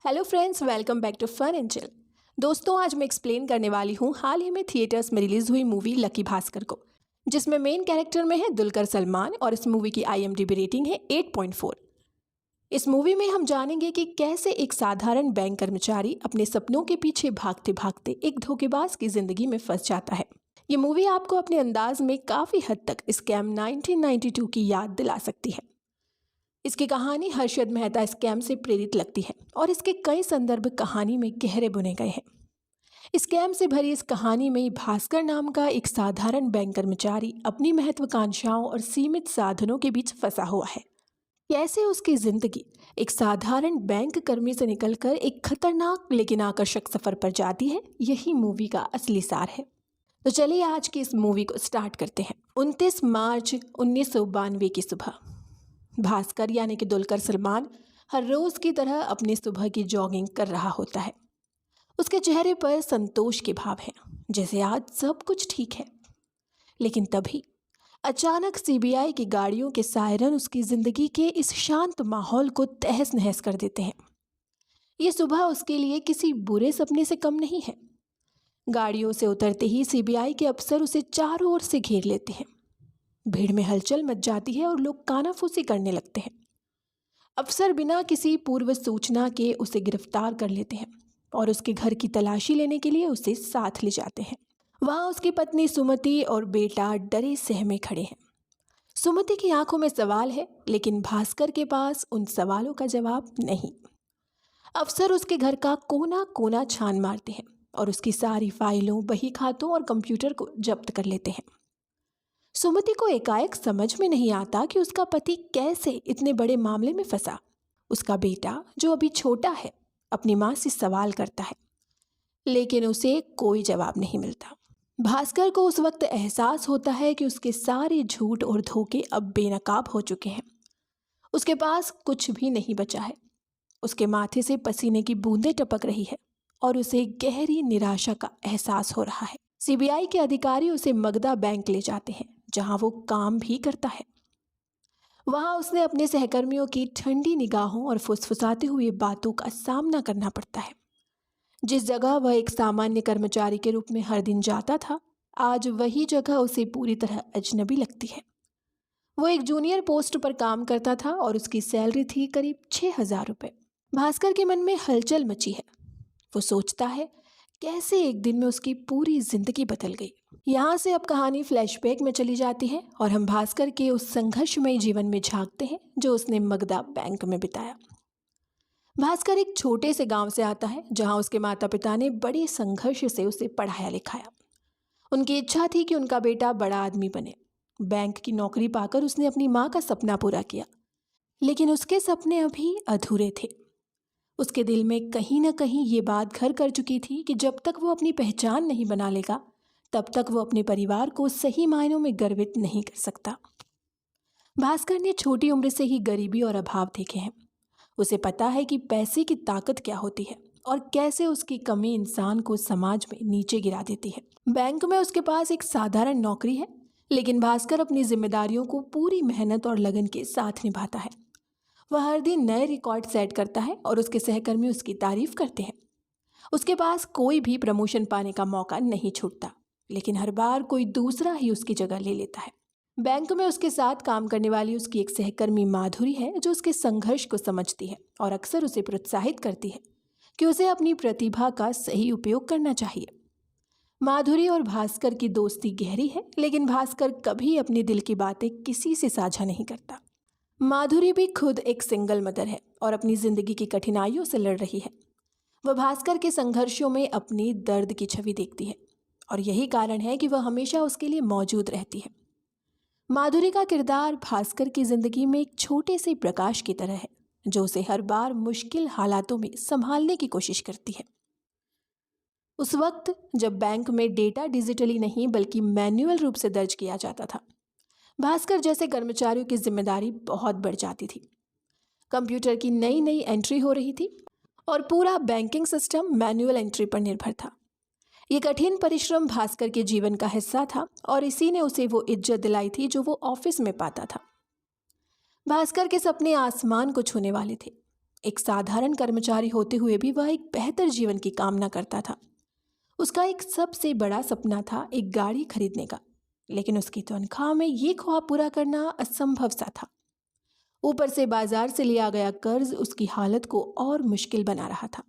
Hello friends, welcome back to fun and chill. दोस्तों, आज मैं एक्सप्लेन करने वाली हूँ हाल ही में थिएटर्स में रिलीज हुई मूवी लकी भास्कर को, जिसमें मेन कैरेक्टर में है दुलकर सलमान और इस मूवी की IMDb रेटिंग है 8.4। इस मूवी में हम जानेंगे कि कैसे एक साधारण बैंक कर्मचारी अपने सपनों के पीछे भागते भागते एक धोखेबाज की जिंदगी में फंस जाता है। ये मूवी आपको अपने अंदाज में काफ़ी हद तक स्कैम 1992 की याद दिला सकती है। इसकी कहानी हर्षद मेहता स्कैम से प्रेरित लगती है और इसके कई संदर्भ कहानी में गहरे बुने गए हैं। स्कैम से भरी इस कहानी में भास्कर नाम का एक साधारण बैंक कर्मचारी अपनी महत्वाकांक्षाओं और सीमित साधनों के बीच फंसा हुआ है। कैसे उसकी जिंदगी एक साधारण बैंक कर्मी से निकलकर एक खतरनाक लेकिन आकर्षक सफर पर जाती है, यही मूवी का असली सार है। तो चलिए आज की इस मूवी को स्टार्ट करते हैं। 29 मार्च 1992 की सुबह भास्कर यानी कि दुलकर सलमान हर रोज की तरह अपनी सुबह की जॉगिंग कर रहा होता है। उसके चेहरे पर संतोष के भाव हैं, जैसे आज सब कुछ ठीक है। लेकिन तभी अचानक CBI की गाड़ियों के सायरन उसकी जिंदगी के इस शांत माहौल को तहस नहस कर देते हैं। ये सुबह उसके लिए किसी बुरे सपने से कम नहीं है। गाड़ियों से उतरते ही CBI के अफसर उसे चारों ओर से घेर लेते हैं। भीड़ में हलचल मच जाती है और लोग कानाफूसी करने लगते हैं। अफसर बिना किसी पूर्व सूचना के उसे गिरफ्तार कर लेते हैं और उसके घर की तलाशी लेने के लिए उसे साथ ले जाते हैं। वहां उसकी पत्नी सुमति और बेटा डरे सहमे खड़े हैं। सुमति की आंखों में सवाल है, लेकिन भास्कर के पास उन सवालों का जवाब नहीं। अफसर उसके घर का कोना कोना छान मारते हैं और उसकी सारी फाइलों, बही खातों और कंप्यूटर को जब्त कर लेते हैं। सुमति को एकाएक समझ में नहीं आता कि उसका पति कैसे इतने बड़े मामले में फंसा। उसका बेटा, जो अभी छोटा है, अपनी माँ से सवाल करता है, लेकिन उसे कोई जवाब नहीं मिलता। भास्कर को उस वक्त एहसास होता है कि उसके सारे झूठ और धोखे अब बेनकाब हो चुके हैं। उसके पास कुछ भी नहीं बचा है। उसके माथे से पसीने की बूंदें टपक रही है और उसे गहरी निराशा का एहसास हो रहा है। CBI के अधिकारी उसे मगधा बैंक ले जाते हैं, जहां वो काम भी करता है। वहां उसने अपने सहकर्मियों की ठंडी निगाहों और फुसफुसाते हुए बातों का सामना करना पड़ता है। जिस जगह वह एक सामान्य कर्मचारी के रूप में हर दिन जाता था, आज वही जगह उसे पूरी तरह अजनबी लगती है। वो एक जूनियर पोस्ट पर काम करता था और उसकी सैलरी थी करीब 6,000 रुपये। भास्कर के मन में हलचल मची है। वो सोचता है, कैसे एक दिन में उसकी पूरी जिंदगी बदल गई। यहाँ से अब कहानी फ्लैशबैक में चली जाती है और हम भास्कर के उस संघर्षमय जीवन में झांकते हैं जो उसने मगधा बैंक में बिताया। भास्कर एक छोटे से गांव से आता है, जहां उसके माता पिता ने बड़े संघर्ष से उसे पढ़ाया लिखाया। उनकी इच्छा थी कि उनका बेटा बड़ा आदमी बने। बैंक की नौकरी पाकर उसने अपनी माँ का सपना पूरा किया, लेकिन उसके सपने अभी अधूरे थे। उसके दिल में कहीं ना कहीं ये बात घर कर चुकी थी कि जब तक वो अपनी पहचान नहीं बना लेगा, तब तक वो अपने परिवार को सही मायनों में गर्वित नहीं कर सकता। भास्कर ने छोटी उम्र से ही गरीबी और अभाव देखे हैं। उसे पता है कि पैसे की ताकत क्या होती है और कैसे उसकी कमी इंसान को समाज में नीचे गिरा देती है। बैंक में उसके पास एक साधारण नौकरी है, लेकिन भास्कर अपनी जिम्मेदारियों को पूरी मेहनत और लगन के साथ निभाता है। वह हर दिन नए रिकॉर्ड सेट करता है और उसके सहकर्मी उसकी तारीफ करते हैं। उसके पास कोई भी प्रमोशन पाने का मौका नहीं छूटता, लेकिन हर बार कोई दूसरा ही उसकी जगह ले लेता है। बैंक में उसके साथ काम करने वाली उसकी एक सहकर्मी माधुरी है, जो उसके संघर्ष को समझती है और अक्सर उसे प्रोत्साहित करती है कि उसे अपनी प्रतिभा का सही उपयोग करना चाहिए। माधुरी और भास्कर की दोस्ती गहरी है, लेकिन भास्कर कभी अपने दिल की बातें किसी से साझा नहीं करता। माधुरी भी खुद एक सिंगल मदर है और अपनी जिंदगी की कठिनाइयों से लड़ रही है। वह भास्कर के संघर्षों में अपनी दर्द की छवि देखती है और यही कारण है कि वह हमेशा उसके लिए मौजूद रहती है। माधुरी का किरदार भास्कर की जिंदगी में एक छोटे से प्रकाश की तरह है, जो उसे हर बार मुश्किल हालातों में संभालने की कोशिश करती है। उस वक्त जब बैंक में डेटा डिजिटली नहीं बल्कि मैन्युअल रूप से दर्ज किया जाता था, भास्कर जैसे कर्मचारियों की जिम्मेदारी बहुत बढ़ जाती थी। कंप्यूटर की नई नई एंट्री हो रही थी और पूरा बैंकिंग सिस्टम मैन्युअल एंट्री पर निर्भर था। ये कठिन परिश्रम भास्कर के जीवन का हिस्सा था और इसी ने उसे वो इज्जत दिलाई थी जो वो ऑफिस में पाता था। भास्कर के सपने आसमान को छूने वाले थे। एक साधारण कर्मचारी होते हुए भी वह एक बेहतर जीवन की कामना करता था। उसका एक सबसे बड़ा सपना था एक गाड़ी खरीदने का, लेकिन उसकी तनख्वाह में ये ख्वाब पूरा करना असंभव सा था। ऊपर से बाजार से लिया गया कर्ज उसकी हालत को और मुश्किल बना रहा था।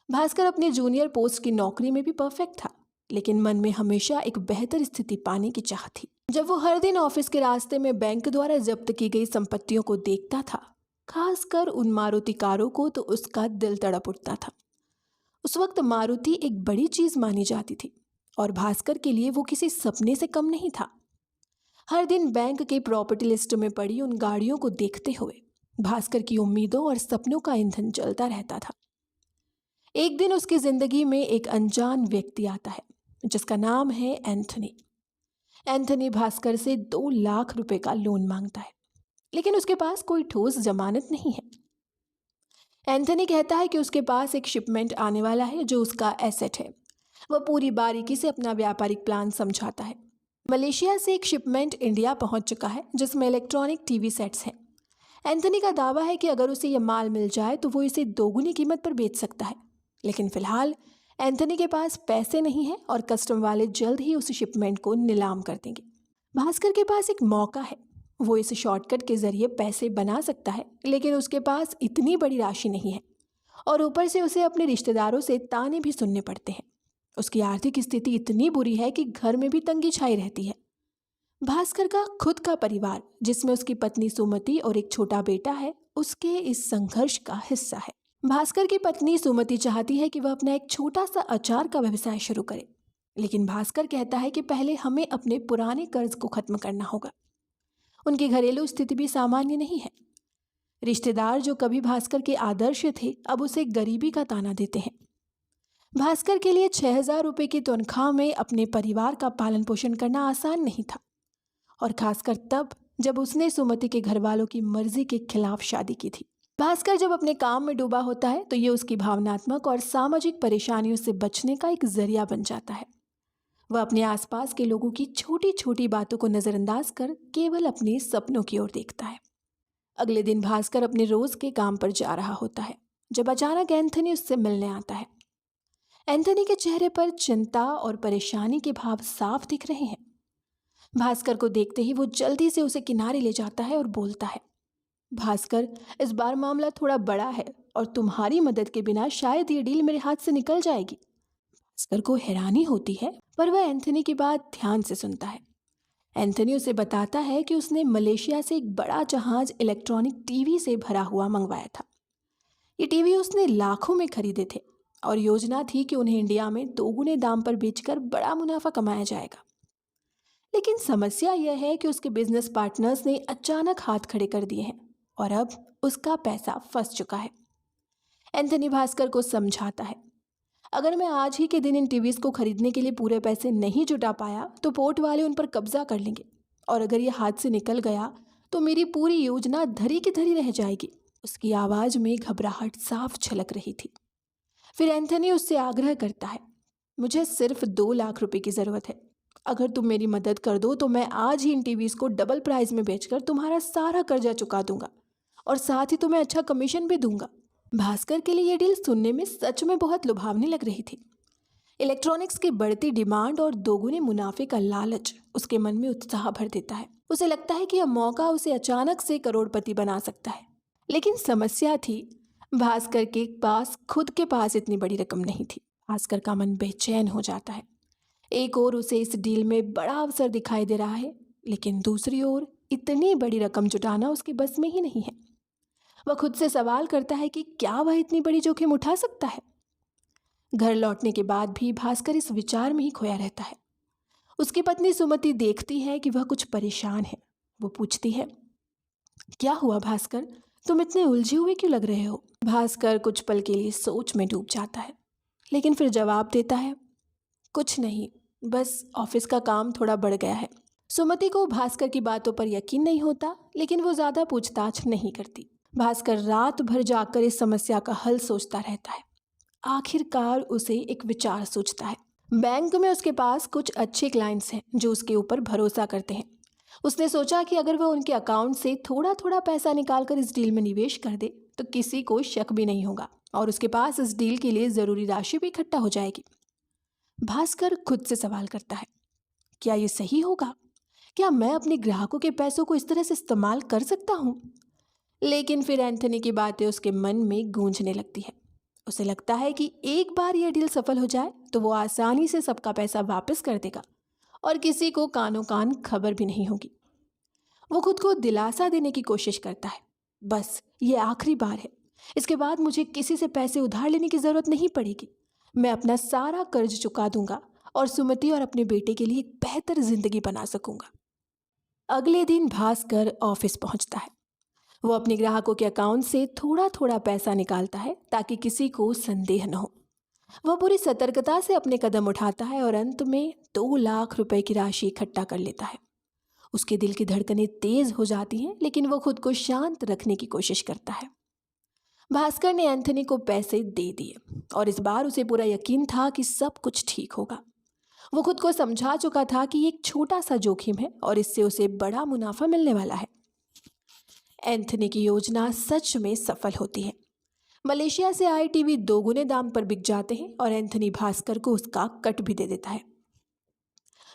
भास्कर अपने जूनियर पोस्ट की नौकरी में भी परफेक्ट था, लेकिन मन में हमेशा एक बेहतर स्थिति पाने की चाह थी। जब वो हर दिन ऑफिस के रास्ते में बैंक द्वारा जब्त की गई संपत्तियों को देखता था, खासकर उन मारुति कारों को, तो उसका दिल तड़प उठता था। उस वक्त मारुति एक बड़ी चीज मानी जाती थी और भास्कर के लिए वो किसी सपने से कम नहीं था। हर दिन बैंक के प्रॉपर्टी लिस्ट में पड़ी उन गाड़ियों को देखते हुए भास्कर की उम्मीदों और सपनों का ईंधन जलता रहता था। एक दिन उसकी जिंदगी में एक अनजान व्यक्ति आता है जिसका नाम है एंथनी। एंथनी भास्कर से 2 लाख रुपए का लोन मांगता है, लेकिन उसके पास कोई ठोस जमानत नहीं है। एंथनी कहता है कि उसके पास एक शिपमेंट आने वाला है जो उसका एसेट है। वह पूरी बारीकी से अपना व्यापारिक प्लान समझाता है। मलेशिया से एक शिपमेंट इंडिया पहुंच चुका है जिसमें इलेक्ट्रॉनिक टीवी सेट्स हैं। एंथनी का दावा है कि अगर उसे यह माल मिल जाए तो वो इसे दोगुनी कीमत पर बेच सकता है, लेकिन फिलहाल एंथनी के पास पैसे नहीं हैं और कस्टम वाले जल्द ही उस शिपमेंट को नीलाम कर देंगे। भास्कर के पास एक मौका है, वो इस शॉर्टकट के जरिए पैसे बना सकता है, लेकिन उसके पास इतनी बड़ी राशि नहीं है और ऊपर से उसे अपने रिश्तेदारों से ताने भी सुनने पड़ते हैं। उसकी आर्थिक स्थिति इतनी बुरी है कि घर में भी तंगी छाई रहती है। भास्कर का खुद का परिवार, जिसमें उसकी पत्नी सुमति और एक छोटा बेटा है, उसके इस संघर्ष का हिस्सा है। भास्कर की पत्नी सुमति चाहती है कि वह अपना एक छोटा सा अचार का व्यवसाय शुरू करे, लेकिन भास्कर कहता है कि पहले हमें अपने पुराने कर्ज को खत्म करना होगा। उनकी घरेलू स्थिति भी सामान्य नहीं है। रिश्तेदार जो कभी भास्कर के आदर्श थे, अब उसे गरीबी का ताना देते हैं। भास्कर के लिए 6,000 रुपये की तनख्वाह में अपने परिवार का पालन पोषण करना आसान नहीं था, और खासकर तब जब उसने सुमति के घर वालों की मर्जी के खिलाफ शादी की थी। भास्कर जब अपने काम में डूबा होता है तो ये उसकी भावनात्मक और सामाजिक परेशानियों से बचने का एक जरिया बन जाता है। वह अपने आसपास के लोगों की छोटी छोटी बातों को नज़रअंदाज कर केवल अपने सपनों की ओर देखता है। अगले दिन भास्कर अपने रोज के काम पर जा रहा होता है जब अचानक एंथनी उससे मिलने आता है। एंथनी के चेहरे पर चिंता और परेशानी के भाव साफ दिख रहे हैं। भास्कर को देखते ही वो जल्दी से उसे किनारे ले जाता है और बोलता है, भास्कर, इस बार मामला थोड़ा बड़ा है और तुम्हारी मदद के बिना शायद ये डील मेरे हाथ से निकल जाएगी। भास्कर को हैरानी होती है, पर वह एंथनी की बात ध्यान से सुनता है। एंथनी उसे बताता है कि उसने मलेशिया से एक बड़ा जहाज इलेक्ट्रॉनिक टीवी से भरा हुआ मंगवाया था। ये टीवी उसने लाखों में खरीदे थे और योजना थी कि उन्हें इंडिया में दोगुने दाम पर बेचकर बड़ा मुनाफा कमाया जाएगा। लेकिन समस्या यह है कि उसके बिजनेस पार्टनर्स ने अचानक हाथ खड़े कर दिए हैं और अब उसका पैसा फंस चुका है। एंथनी भास्कर को समझाता है, अगर मैं आज ही के दिन इन टीवीज को खरीदने के लिए पूरे पैसे नहीं जुटा पाया तो पोर्ट वाले उन पर कब्जा कर लेंगे, और अगर ये हाथ से निकल गया तो मेरी पूरी योजना धरी की धरी रह जाएगी। उसकी आवाज़ में घबराहट साफ झलक रही थी। फिर एंथनी उससे आग्रह करता है, मुझे सिर्फ 2 लाख रुपए की ज़रूरत है। अगर तुम मेरी मदद कर दो तो मैं आज ही इन टीवीज को डबल प्राइस में बेचकर तुम्हारा सारा कर्जा चुका दूंगा और साथ ही तुम्हें अच्छा कमीशन भी दूंगा। भास्कर के लिए यह डील सुनने में सच में बहुत लुभावनी लग रही थी। इलेक्ट्रॉनिक्स की बढ़ती डिमांड और दोगुने मुनाफे का लालच उसके मन में उत्साह भर देता है। उसे लगता है कि यह मौका उसे अचानक से करोड़पति बना सकता है। लेकिन समस्या थी, भास्कर के पास खुद के पास इतनी बड़ी रकम नहीं थी। भास्कर का मन बेचैन हो जाता है। एक ओर उसे इस डील में बड़ा अवसर दिखाई दे रहा है, लेकिन दूसरी ओर इतनी बड़ी रकम जुटाना उसके बस में ही नहीं है। वह खुद से सवाल करता है कि क्या वह इतनी बड़ी जोखिम उठा सकता है। घर लौटने के बाद भी भास्कर इस विचार में ही खोया रहता है। उसकी पत्नी सुमति देखती है कि वह कुछ परेशान है। वो पूछती है, क्या हुआ भास्कर, तुम इतने उलझे हुए क्यों लग रहे हो? भास्कर कुछ पल के लिए सोच में डूब जाता है, लेकिन फिर जवाब देता है, कुछ नहीं, बस ऑफिस का काम थोड़ा बढ़ गया है। सुमति को भास्कर की बातों पर यकीन नहीं होता, लेकिन वो ज़्यादा पूछताछ नहीं करती। भास्कर रात भर जाकर इस समस्या का हल सोचता रहता है। आखिरकार उसे एक विचार सूझता है। बैंक में उसके पास कुछ अच्छे क्लाइंट्स हैं जो उसके ऊपर भरोसा करते हैं। उसने सोचा कि अगर वह उनके अकाउंट से थोड़ा थोड़ा पैसा निकालकर इस डील में निवेश कर दे तो किसी को शक भी नहीं होगा और उसके पास इस डील के लिए ज़रूरी राशि भी इकट्ठा हो जाएगी। भास्कर खुद से सवाल करता है, क्या ये सही होगा? क्या मैं अपने ग्राहकों के पैसों को इस तरह से इस्तेमाल कर सकता हूँ? लेकिन फिर एंथनी की बातें उसके मन में गूंजने लगती है। उसे लगता है कि एक बार यह डील सफल हो जाए तो वो आसानी से सबका पैसा वापस कर देगा और किसी को कानों कान खबर भी नहीं होगी। वो खुद को दिलासा देने की कोशिश करता है, बस ये आखिरी बार है, इसके बाद मुझे किसी से पैसे उधार लेने की ज़रूरत नहीं पड़ेगी। मैं अपना सारा कर्ज चुका दूंगा और सुमति और अपने बेटे के लिए एक बेहतर जिंदगी बना सकूंगा। अगले दिन भास्कर ऑफिस पहुंचता है। वो अपने ग्राहकों के अकाउंट से थोड़ा थोड़ा पैसा निकालता है ताकि किसी को संदेह न हो। वह पूरी सतर्कता से अपने कदम उठाता है और अंत में 2 लाख रुपए की राशि इकट्ठा कर लेता है। उसके दिल की धड़कनें तेज हो जाती हैं, लेकिन वो खुद को शांत रखने की कोशिश करता है। भास्कर ने एंथनी को पैसे दे दिए और इस बार उसे पूरा यकीन था कि सब कुछ ठीक होगा। वो खुद को समझा चुका था कि ये एक छोटा सा जोखिम है और इससे उसे बड़ा मुनाफा मिलने वाला है। एंथनी की योजना सच में सफल होती है। मलेशिया से आए टीवी 2 गुने दाम पर बिक जाते हैं और एंथनी भास्कर को उसका कट भी दे देता है।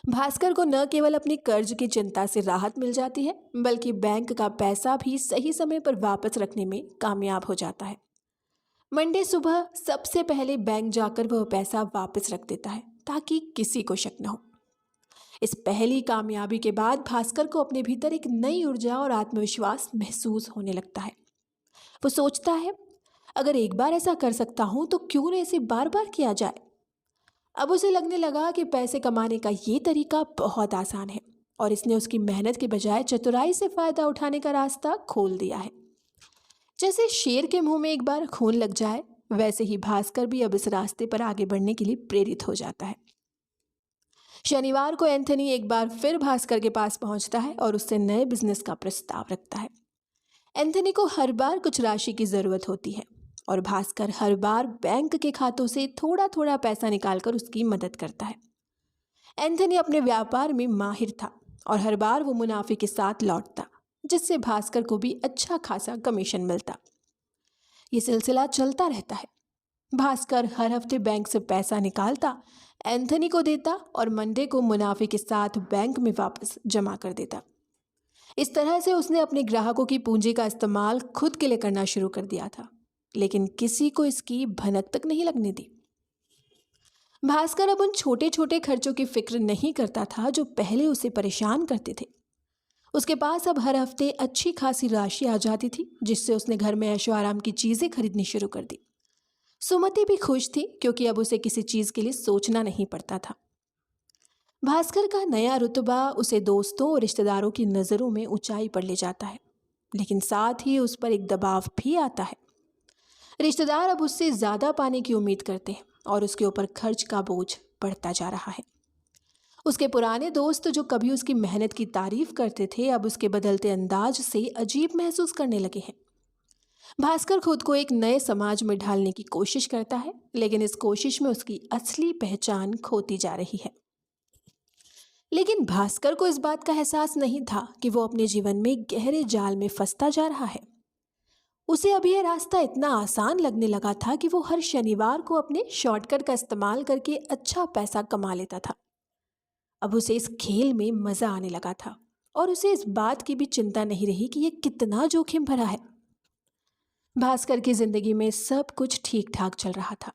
भास्कर को न केवल अपनी कर्ज की चिंता से राहत मिल जाती है, बल्कि बैंक का पैसा भी सही समय पर वापस रखने में कामयाब हो जाता है। मंडे सुबह सबसे पहले बैंक जाकर वह पैसा वापस रख देता है ताकि किसी को शक न हो। इस पहली कामयाबी के बाद भास्कर को अपने भीतर एक नई ऊर्जा और आत्मविश्वास महसूस होने लगता है। वो सोचता है, अगर एक बार ऐसा कर सकता हूं तो क्यों न इसे बार बार किया जाए। अब उसे लगने लगा कि पैसे कमाने का ये तरीका बहुत आसान है और इसने उसकी मेहनत के बजाय चतुराई से फायदा उठाने का रास्ता खोल दिया है। जैसे शेर के मुंह में एक बार खून लग जाए, वैसे ही भास्कर भी अब इस रास्ते पर आगे बढ़ने के लिए प्रेरित हो जाता है। शनिवार को एंथनी एक बार फिर भास्कर के पास पहुंचता है और उससे नए बिजनेस का प्रस्ताव रखता है। एंथनी को हर बार कुछ राशि की जरूरत होती है और भास्कर हर बार बैंक के खातों से थोड़ा थोड़ा पैसा निकालकर उसकी मदद करता है। एंथनी अपने व्यापार में माहिर था और हर बार वो मुनाफे के साथ लौटता, जिससे भास्कर को भी अच्छा खासा कमीशन मिलता। ये सिलसिला चलता रहता है। भास्कर हर हफ्ते बैंक से पैसा निकालता, एंथनी को देता और मंडे को मुनाफे के साथ बैंक में वापस जमा कर देता। इस तरह से उसने अपने ग्राहकों की पूंजी का इस्तेमाल खुद के लिए करना शुरू कर दिया था, लेकिन किसी को इसकी भनक तक नहीं लगने दी। भास्कर अब उन छोटे छोटे खर्चों की फिक्र नहीं करता था जो पहले उसे परेशान करते थे। उसके पास अब हर हफ्ते अच्छी खासी राशि आ जाती थी, जिससे उसने घर में ऐशो आराम की चीजें खरीदनी शुरू कर दी। सुमति भी खुश थी क्योंकि अब उसे किसी चीज के लिए सोचना नहीं पड़ता था। भास्कर का नया रुतबा उसे दोस्तों और रिश्तेदारों की नज़रों में ऊंचाई पर ले जाता है, लेकिन साथ ही उस पर एक दबाव भी आता है। रिश्तेदार अब उससे ज़्यादा पाने की उम्मीद करते हैं और उसके ऊपर खर्च का बोझ बढ़ता जा रहा है। उसके पुराने दोस्त जो कभी उसकी मेहनत की तारीफ करते थे, अब उसके बदलते अंदाज से अजीब महसूस करने लगे हैं। भास्कर खुद को एक नए समाज में ढालने की कोशिश करता है, लेकिन इस कोशिश में उसकी असली पहचान खोती जा रही है। लेकिन भास्कर को इस बात का एहसास नहीं था कि वो अपने जीवन में गहरे जाल में फंसता जा रहा है। उसे अब यह रास्ता इतना आसान लगने लगा था कि वो हर शनिवार को अपने शॉर्टकट का इस्तेमाल करके अच्छा पैसा कमा लेता था। अब उसे इस खेल में मजा आने लगा था और उसे इस बात की भी चिंता नहीं रही कि यह कितना जोखिम भरा है। भास्कर की जिंदगी में सब कुछ ठीक ठाक चल रहा था।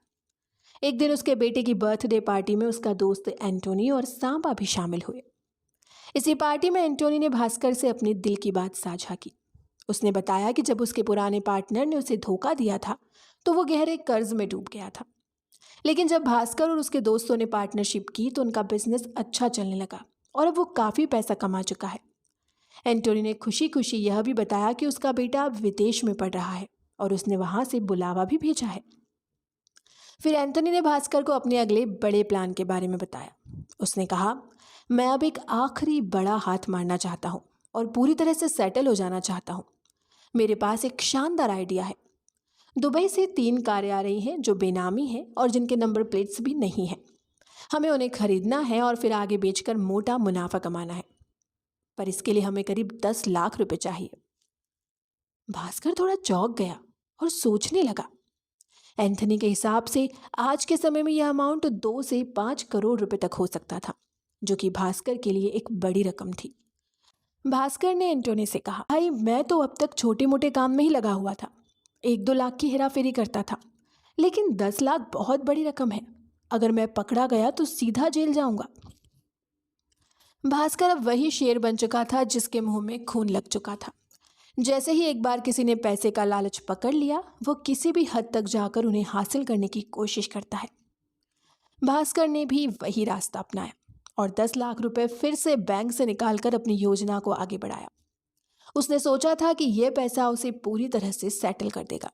एक दिन उसके बेटे की बर्थडे पार्टी में उसका दोस्त एंटोनी और सांबा भी शामिल हुए। इसी पार्टी में एंटोनी ने भास्कर से अपने दिल की बात साझा की। उसने बताया कि जब उसके पुराने पार्टनर ने उसे धोखा दिया था तो वो गहरे कर्ज में डूब गया था, लेकिन जब भास्कर और उसके दोस्तों ने पार्टनरशिप की तो उनका बिजनेस अच्छा चलने लगा और अब वो काफ़ी पैसा कमा चुका है। एंटोनी ने खुशी खुशी यह भी बताया कि उसका बेटा अब विदेश में पढ़ रहा है और उसने वहाँ से बुलावा भी भेजा है। फिर एंटोनी ने भास्कर को अपने अगले बड़े प्लान के बारे में बताया। उसने कहा, मैं अब एक आखिरी बड़ा हाथ मारना चाहता हूँ और पूरी तरह से सेटल हो जाना चाहता हूँ। मेरे पास एक शानदार आइडिया है। दुबई से 3 कारें आ रही हैं जो बेनामी हैं और जिनके नंबर प्लेट्स भी नहीं हैं। हमें उन्हें खरीदना है और फिर आगे बेचकर मोटा मुनाफा कमाना है, पर इसके लिए हमें करीब 10 लाख रुपए चाहिए। भास्कर थोड़ा चौंक गया। और सोचने लगा। एंथनी के हिसाब से आज के समय में यह अमाउंट 2 से 5 करोड़ रुपए तक हो सकता था, जो कि भास्कर के लिए एक बड़ी रकम थी। भास्कर ने एंटोनी से कहा, भाई मैं तो अब तक छोटे मोटे काम में ही लगा हुआ था, 1-2 लाख की हेरा फेरी करता था, लेकिन 10 लाख बहुत बड़ी रकम है। अगर मैं पकड़ा गया तो सीधा जेल जाऊंगा। भास्कर अब वही शेर बन चुका था जिसके मुंह में खून लग चुका था। जैसे ही एक बार किसी ने पैसे का लालच पकड़ लिया, वो किसी भी हद तक जाकर उन्हें हासिल करने की कोशिश करता है। भास्कर ने भी वही रास्ता अपनाया और 10 लाख रुपए फिर से बैंक से निकालकर अपनी योजना को आगे बढ़ाया। उसने सोचा था कि यह पैसा उसे पूरी तरह से सेटल कर देगा,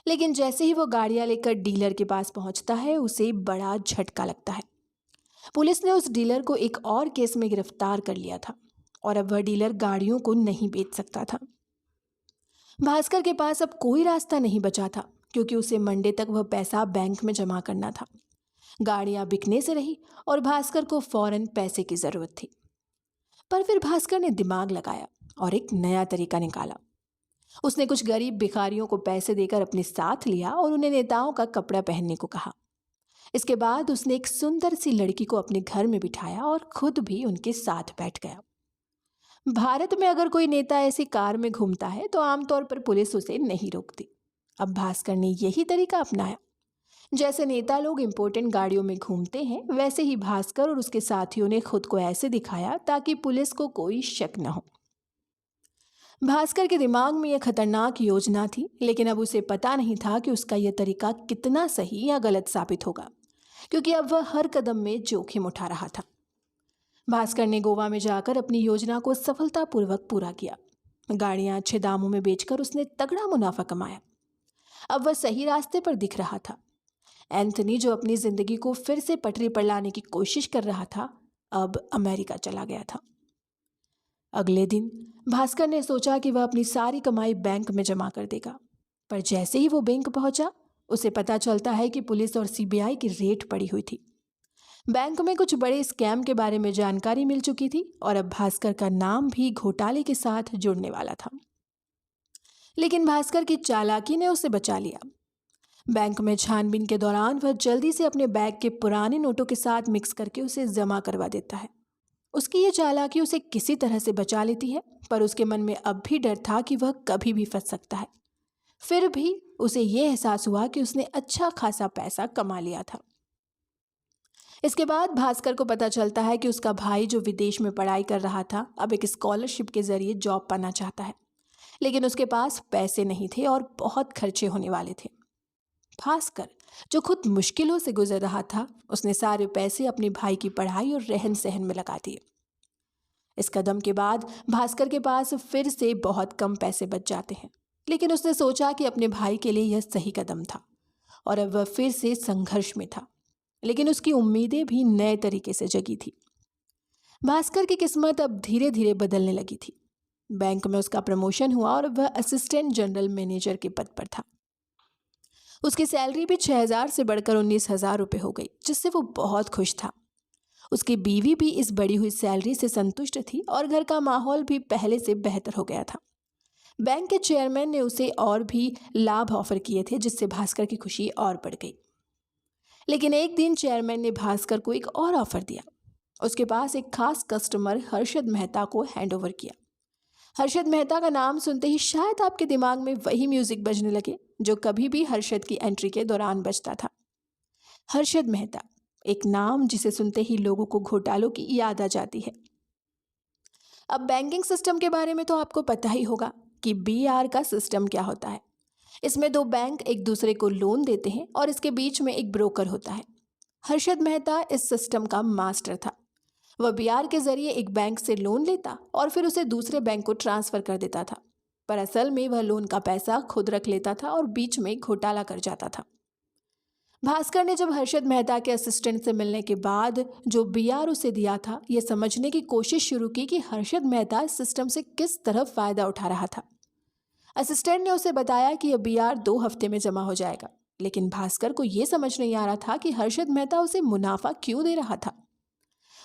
लेकिन जैसे ही वो गाड़ियां लेकर डीलर के पास पहुंचता है, उसे बड़ा झटका लगता है। पुलिस ने उस डीलर को एक और केस में गिरफ्तार कर लिया था और अब वह डीलर गाड़ियों को नहीं बेच सकता था। भास्कर के पास अब कोई रास्ता नहीं बचा था, क्योंकि उसे मंडे तक वह पैसा बैंक में जमा करना था। गाड़ियां बिकने से रही और भास्कर को फौरन पैसे की जरूरत थी। पर फिर भास्कर ने दिमाग लगाया और एक नया तरीका निकाला। उसने कुछ गरीब भिखारियों को पैसे देकर अपने साथ लिया और उन्हें नेताओं का कपड़ा पहनने को कहा। इसके बाद उसने एक सुंदर सी लड़की को अपने घर में बिठाया और खुद भी उनके साथ बैठ गया। भारत में अगर कोई नेता ऐसी कार में घूमता है तो आमतौर पर पुलिस उसे नहीं रोकती। अब भास्कर ने यही तरीका अपनाया। जैसे नेता लोग इंपोर्टेंट गाड़ियों में घूमते हैं, वैसे ही भास्कर और उसके साथियों ने खुद को ऐसे दिखाया ताकि पुलिस को कोई शक न हो। भास्कर के दिमाग में यह खतरनाक योजना थी, लेकिन अब उसे पता नहीं था कि उसका यह तरीका कितना सही या गलत साबित होगा, क्योंकि अब वह हर कदम में जोखिम उठा रहा था। भास्कर ने गोवा में जाकर अपनी योजना को सफलतापूर्वक पूरा किया। गाड़ियां अच्छे दामों में बेचकर उसने तगड़ा मुनाफा कमाया। अब वह सही रास्ते पर दिख रहा था। एंथनी, जो अपनी जिंदगी को फिर से पटरी पर लाने की कोशिश कर रहा था, अब अमेरिका चला गया था। अगले दिन भास्कर ने सोचा कि वह अपनी सारी कमाई बैंक में जमा कर देगा, पर जैसे ही वो बैंक पहुंचा, उसे पता चलता है कि पुलिस और सीबीआई की रेड पड़ी हुई थी। बैंक में कुछ बड़े स्कैम के बारे में जानकारी मिल चुकी थी और अब भास्कर का नाम भी घोटाले के साथ जुड़ने वाला था। लेकिन भास्कर की चालाकी ने उसे बचा लिया। बैंक में छानबीन के दौरान वह जल्दी से अपने बैग के पुराने नोटों के साथ मिक्स करके उसे जमा करवा देता है। उसकी ये चालाकी उसे किसी तरह से बचा लेती है, पर उसके मन में अब भी डर था कि वह कभी भी फंस सकता है। फिर भी उसे यह एहसास हुआ कि उसने अच्छा खासा पैसा कमा लिया था। इसके बाद भास्कर को पता चलता है कि उसका भाई, जो विदेश में पढ़ाई कर रहा था, अब एक स्कॉलरशिप के जरिए जॉब पाना चाहता है, लेकिन उसके पास पैसे नहीं थे और बहुत खर्चे होने वाले थे। भास्कर, जो खुद मुश्किलों से गुजर रहा था, उसने सारे पैसे अपने भाई की पढ़ाई और रहन सहन में लगा दिए। इस कदम के बाद भास्कर के पास फिर से बहुत कम पैसे बच जाते हैं, लेकिन उसने सोचा कि अपने भाई के लिए यह सही कदम था और अब वह फिर से संघर्ष में था, लेकिन उसकी उम्मीदें भी नए तरीके से जगी थी। भास्कर की किस्मत अब धीरे धीरे बदलने लगी थी। बैंक में उसका प्रमोशन हुआ और वह असिस्टेंट जनरल मैनेजर के पद पर था। उसकी सैलरी भी 6,000 से बढ़कर 19,000 रुपये हो गई, जिससे वो बहुत खुश था। उसकी बीवी भी इस बढ़ी हुई सैलरी से संतुष्ट थी और घर का माहौल भी पहले से बेहतर हो गया था। बैंक के चेयरमैन ने उसे और भी लाभ ऑफर किए थे, जिससे भास्कर की खुशी और बढ़ गई। लेकिन एक दिन चेयरमैन ने भास्कर को एक और ऑफर दिया। उसके पास एक खास कस्टमर हर्षद मेहता को हैंडओवर किया। हर्षद मेहता का नाम सुनते ही शायद आपके दिमाग में वही म्यूजिक बजने लगे जो कभी भी हर्षद की एंट्री के दौरान बजता था। हर्षद मेहता, एक नाम जिसे सुनते ही लोगों को घोटालों की याद आ जाती है। अब बैंकिंग सिस्टम के बारे में तो आपको पता ही होगा कि बीआर का सिस्टम क्या होता है। इसमें दो बैंक एक दूसरे को लोन देते हैं और इसके बीच में एक ब्रोकर होता है। हर्षद मेहता इस सिस्टम का मास्टर था। वह बीआर के जरिए एक बैंक से लोन लेता और फिर उसे दूसरे बैंक को ट्रांसफर कर देता था, पर असल में वह लोन का पैसा खुद रख लेता था और बीच में घोटाला कर जाता था। भास्कर ने जब हर्षद मेहता के असिस्टेंट से मिलने के बाद जो बीआर उसे दिया था, यह समझने की कोशिश शुरू की कि हर्षद मेहता इस सिस्टम से किस तरह फायदा उठा रहा था। असिस्टेंट ने उसे बताया कि यह बीआर 2 हफ्ते में जमा हो जाएगा, लेकिन भास्कर को यह समझ नहीं आ रहा था कि हर्षद मेहता उसे मुनाफा क्यों दे रहा था।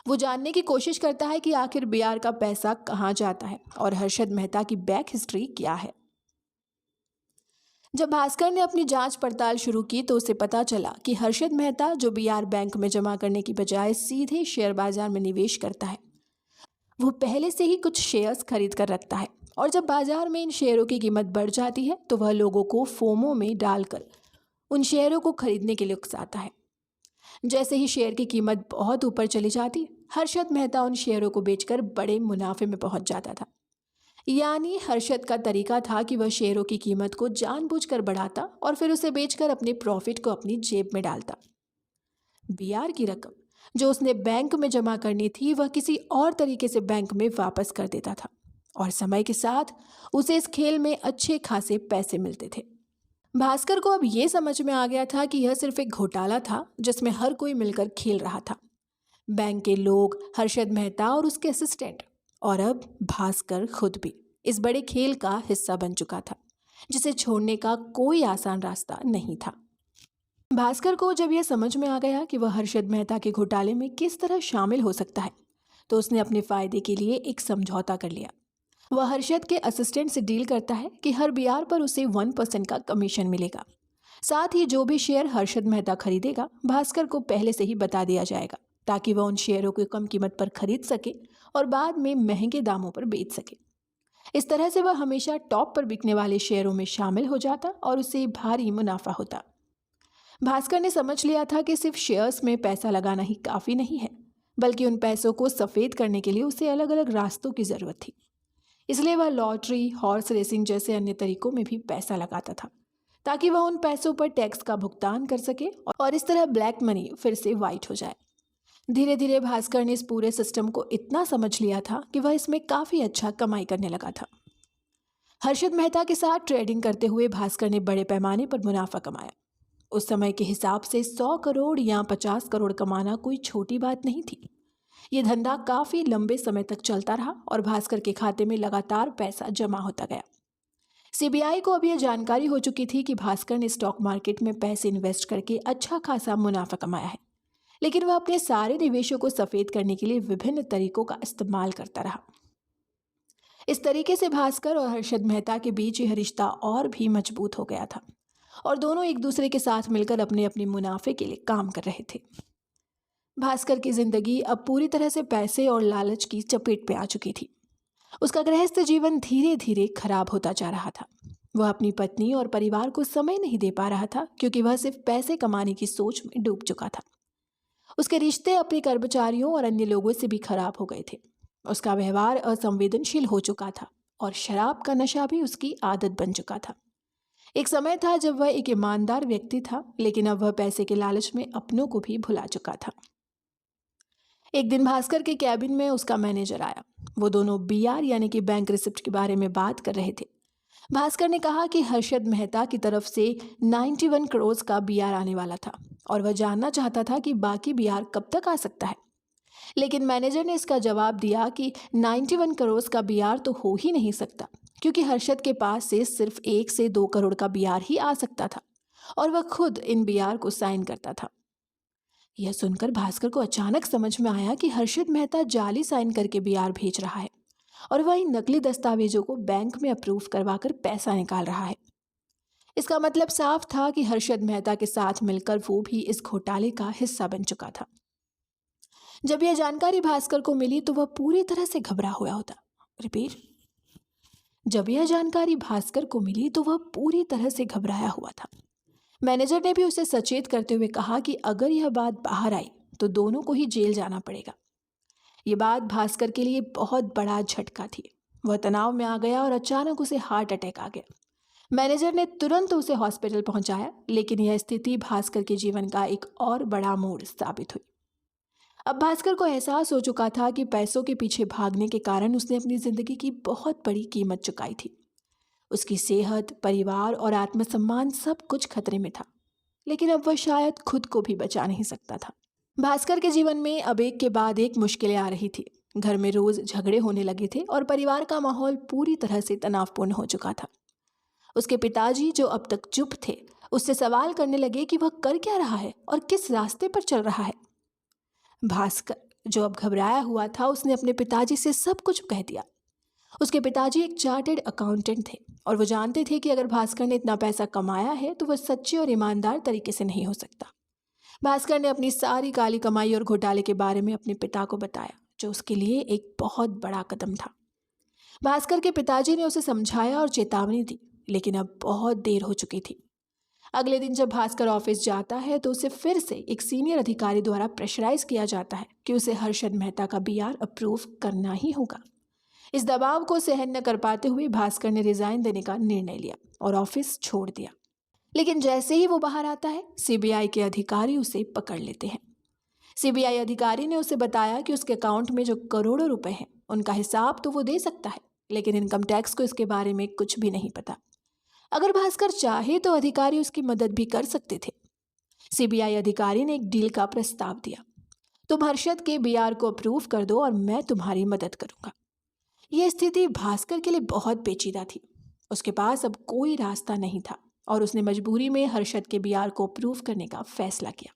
वो जानने की कोशिश करता है कि आखिर बीआर का पैसा कहाँ जाता है और हर्षद मेहता की बैक हिस्ट्री क्या है। जब भास्कर ने अपनी जांच पड़ताल शुरू की तो उसे पता चला कि हर्षद मेहता जो बीआर बैंक में जमा करने की बजाय सीधे शेयर बाजार में निवेश करता है, वो पहले से ही कुछ शेयर्स खरीद कर रखता है और जब बाजार में इन शेयरों की कीमत बढ़ जाती है तो वह लोगों को फोमो में डालकर उन शेयरों को खरीदने के लिए उकसाता है। जैसे ही शेयर की कीमत बहुत ऊपर चली जाती, हर्षद मेहता उन शेयरों को बेचकर बड़े मुनाफे में पहुंच जाता था। यानी हर्षद का तरीका था कि वह शेयरों की कीमत को जानबूझकर बढ़ाता और फिर उसे बेचकर अपने प्रॉफिट को अपनी जेब में डालता। बीआर की रकम जो उसने बैंक में जमा करनी थी वह किसी और तरीके से बैंक में वापस कर देता था और समय के साथ उसे इस खेल में अच्छे खासे पैसे मिलते थे। भास्कर को अब ये समझ में आ गया था कि यह सिर्फ एक घोटाला था जिसमें हर कोई मिलकर खेल रहा था, बैंक के लोग, हर्षद मेहता और उसके असिस्टेंट, और अब भास्कर खुद भी इस बड़े खेल का हिस्सा बन चुका था जिसे छोड़ने का कोई आसान रास्ता नहीं था। भास्कर को जब यह समझ में आ गया कि वह हर्षद मेहता के घोटाले में किस तरह शामिल हो सकता है तो उसने अपने फायदे के लिए एक समझौता कर लिया। वह हर्षद के असिस्टेंट से डील करता है कि हर बीआर पर उसे 1% का कमीशन मिलेगा। साथ ही जो भी शेयर हर्षद मेहता खरीदेगा भास्कर को पहले से ही बता दिया जाएगा ताकि वह उन शेयरों को कम कीमत पर खरीद सके और बाद में महंगे दामों पर बेच सके। इस तरह से वह हमेशा टॉप पर बिकने वाले शेयरों में शामिल हो जाता और उसे भारी मुनाफा होता। भास्कर ने समझ लिया था कि सिर्फ शेयर्स में पैसा लगाना ही काफ़ी नहीं है, बल्कि उन पैसों को सफ़ेद करने के लिए उसे अलग अलग रास्तों की ज़रूरत थी। इसलिए वह लॉटरी, हॉर्स रेसिंग जैसे अन्य तरीकों में भी पैसा लगाता था ताकि वह उन पैसों पर टैक्स का भुगतान कर सके और इस तरह ब्लैक मनी फिर से वाइट हो जाए। धीरे धीरे भास्कर ने इस पूरे सिस्टम को इतना समझ लिया था कि वह इसमें काफ़ी अच्छा कमाई करने लगा था। हर्षद मेहता के साथ ट्रेडिंग करते हुए भास्कर ने बड़े पैमाने पर मुनाफा कमाया। उस समय के हिसाब से 100 करोड़ या 50 करोड़ कमाना कोई छोटी बात नहीं थी। ये धंधा काफ़ी लंबे समय तक चलता रहा और भास्कर के खाते में लगातार पैसा जमा होता गया। सीबीआई को अब यह जानकारी हो चुकी थी कि भास्कर ने स्टॉक मार्केट में पैसे इन्वेस्ट करके अच्छा खासा मुनाफा कमाया है, लेकिन वह अपने सारे निवेशों को सफ़ेद करने के लिए विभिन्न तरीकों का इस्तेमाल करता रहा। इस तरीके से भास्कर और हर्षद मेहता के बीच यह रिश्ता और भी मजबूत हो गया था और दोनों एक दूसरे के साथ मिलकर अपने अपने मुनाफे के लिए काम कर रहे थे। भास्कर की जिंदगी अब पूरी तरह से पैसे और लालच की चपेट में आ चुकी थी। उसका गृहस्थ जीवन धीरे धीरे खराब होता जा रहा था। वह अपनी पत्नी और परिवार को समय नहीं दे पा रहा था क्योंकि वह सिर्फ पैसे कमाने की सोच में डूब चुका था। उसके रिश्ते अपने कर्मचारियों और अन्य लोगों से भी खराब हो गए थे। उसका व्यवहार असंवेदनशील हो चुका था और शराब का नशा भी उसकी आदत बन चुका था। एक समय था जब वह एक ईमानदार व्यक्ति था, लेकिन अब वह पैसे के लालच में अपनों को भी भुला चुका था। एक दिन भास्कर के कैबिन में उसका मैनेजर आया। वो दोनों बीआर यानी कि बैंक रिसिप्ट के बारे में बात कर रहे थे। भास्कर ने कहा कि हर्षद मेहता की तरफ से 91 करोड़ का बीआर आने वाला था और वह जानना चाहता था कि बाकी बीआर कब तक आ सकता है। लेकिन मैनेजर ने इसका जवाब दिया कि 91 करोड़ का बीआर तो हो ही नहीं सकता क्योंकि हर्षद के पास से सिर्फ 1 से 2 करोड़ का बीआर ही आ सकता था और वह खुद इन बीआर को साइन करता था। यह सुनकर भास्कर को अचानक समझ में आया कि हर्षद मेहता जाली साइन करके बीआर भेज रहा है और वह इन नकली दस्तावेजों को बैंक में अप्रूव करवाकर पैसा निकाल रहा है। इसका मतलब साफ था कि हर्षद मेहता के साथ मिलकर वो भी इस घोटाले का हिस्सा बन चुका था। जब यह जानकारी भास्कर को मिली तो वह पूरी तरह से घबरा हुआ होता। रिपीट जब यह जानकारी भास्कर को मिली तो वह पूरी तरह से घबराया हुआ था। मैनेजर ने भी उसे सचेत करते हुए कहा कि अगर यह बात बाहर आई तो दोनों को ही जेल जाना पड़ेगा। ये बात भास्कर के लिए बहुत बड़ा झटका थी। वह तनाव में आ गया और अचानक उसे हार्ट अटैक आ गया। मैनेजर ने तुरंत उसे हॉस्पिटल पहुंचाया, लेकिन यह स्थिति भास्कर के जीवन का एक और बड़ा मोड़ साबित हुई। अब भास्कर को एहसास हो चुका था कि पैसों के पीछे भागने के कारण उसने अपनी जिंदगी की बहुत बड़ी कीमत चुकाई थी। उसकी सेहत, परिवार और आत्मसम्मान सब कुछ खतरे में था, लेकिन अब वह शायद खुद को भी बचा नहीं सकता था। भास्कर के जीवन में अब एक के बाद एक मुश्किलें आ रही थी। घर में रोज झगड़े होने लगे थे और परिवार का माहौल पूरी तरह से तनावपूर्ण हो चुका था। उसके पिताजी, जो अब तक चुप थे, उससे सवाल करने लगे कि वह कर क्या रहा है और किस रास्ते पर चल रहा है। भास्कर, जो अब घबराया हुआ था, उसने अपने पिताजी से सब कुछ कह दिया। उसके पिताजी एक चार्टर्ड अकाउंटेंट थे और वो जानते थे कि अगर भास्कर ने इतना पैसा कमाया है तो वह सच्चे और ईमानदार तरीके से नहीं हो सकता। भास्कर ने अपनी सारी काली कमाई और घोटाले के बारे में अपने पिता को बताया, जो उसके लिए एक बहुत बड़ा कदम था। भास्कर के पिताजी ने उसे समझाया और चेतावनी दी, लेकिन अब बहुत देर हो चुकी थी। अगले दिन जब भास्कर ऑफिस जाता है तो उसे फिर से एक सीनियर अधिकारी द्वारा प्रेशराइज किया जाता है कि उसे हर्षद मेहता का बीआर अप्रूव करना ही होगा। इस दबाव को सहन न कर पाते हुए भास्कर ने रिजाइन देने का निर्णय लिया और ऑफिस छोड़ दिया। लेकिन जैसे ही वो बाहर आता है, सीबीआई के अधिकारी उसे पकड़ लेते हैं। सीबीआई अधिकारी ने उसे बताया कि उसके अकाउंट में जो करोड़ों रुपए हैं उनका हिसाब तो वो दे सकता है, लेकिन इनकम टैक्स को इसके बारे में कुछ भी नहीं पता। अगर भास्कर चाहे तो अधिकारी उसकी मदद भी कर सकते थे। सीबीआई अधिकारी ने एक डील का प्रस्ताव दिया, तुम हर्षद के बीआर को अप्रूव कर दो और मैं तुम्हारी मदद करूंगा। यह स्थिति भास्कर के लिए बहुत पेचीदा थी। उसके पास अब कोई रास्ता नहीं था और उसने मजबूरी में हर्षद के बीआर को अप्रूव करने का फैसला किया।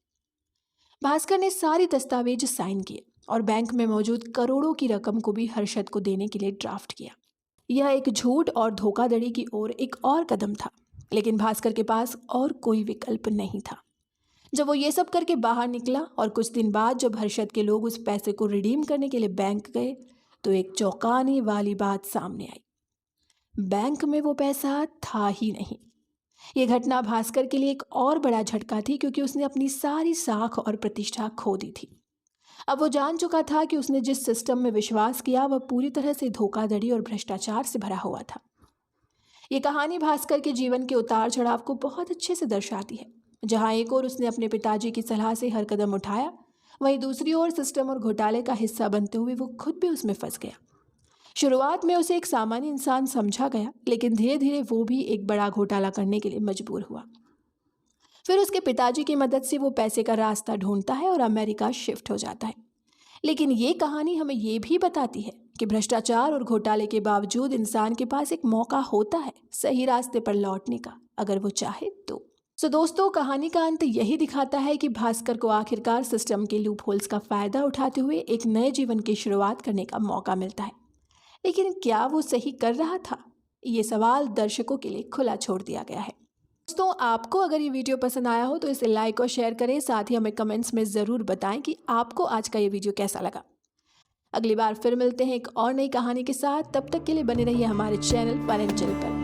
भास्कर ने सारी दस्तावेज साइन किए और बैंक में मौजूद करोड़ों की रकम को भी हर्षद को देने के लिए ड्राफ्ट किया। यह एक झूठ और धोखाधड़ी की ओर एक और कदम था, लेकिन भास्कर के पास और कोई विकल्प नहीं था। जब वो ये सब करके बाहर निकला और कुछ दिन बाद जब हर्षद के लोग उस पैसे को रिडीम करने के लिए बैंक गए तो एक चौंकाने वाली बात सामने आई। बैंक में वो पैसा था ही नहीं। ये घटना भास्कर के लिए एक और बड़ा झटका थी, क्योंकि उसने अपनी सारी साख और प्रतिष्ठा खो दी थी। अब वो जान चुका था कि उसने जिस सिस्टम में विश्वास किया वह पूरी तरह से धोखाधड़ी और भ्रष्टाचार से भरा हुआ था। ये कहानी भास्कर के जीवन के उतार चढ़ाव को बहुत अच्छे से दर्शाती है। जहाँ एक ओर उसने अपने पिताजी की सलाह से हर कदम उठाया, वहीं दूसरी ओर सिस्टम और घोटाले का हिस्सा बनते हुए वो खुद भी उसमें फंस गया। शुरुआत में उसे एक सामान्य इंसान समझा गया, लेकिन धीरे धीरे वो भी एक बड़ा घोटाला करने के लिए मजबूर हुआ। फिर उसके पिताजी की मदद से वो पैसे का रास्ता ढूंढता है और अमेरिका शिफ्ट हो जाता है। लेकिन ये कहानी हमें ये भी बताती है कि भ्रष्टाचार और घोटाले के बावजूद इंसान के पास एक मौका होता है सही रास्ते पर लौटने का, अगर वो चाहे तो। दोस्तों, कहानी का अंत यही दिखाता है कि भास्कर को आखिरकार सिस्टम के लूप होल्स का फायदा उठाते हुए एक नए जीवन की शुरुआत करने का मौका मिलता है। लेकिन क्या वो सही कर रहा था? ये सवाल दर्शकों के लिए खुला छोड़ दिया गया है। दोस्तों, आपको अगर ये वीडियो पसंद आया हो तो इसे लाइक और शेयर करें। साथ ही हमें कमेंट्स में ज़रूर बताएं कि आपको आज का ये वीडियो कैसा लगा। अगली बार फिर मिलते हैं एक और नई कहानी के साथ। तब तक के लिए बने रहिए हमारे चैनल फन एंड चिल पर।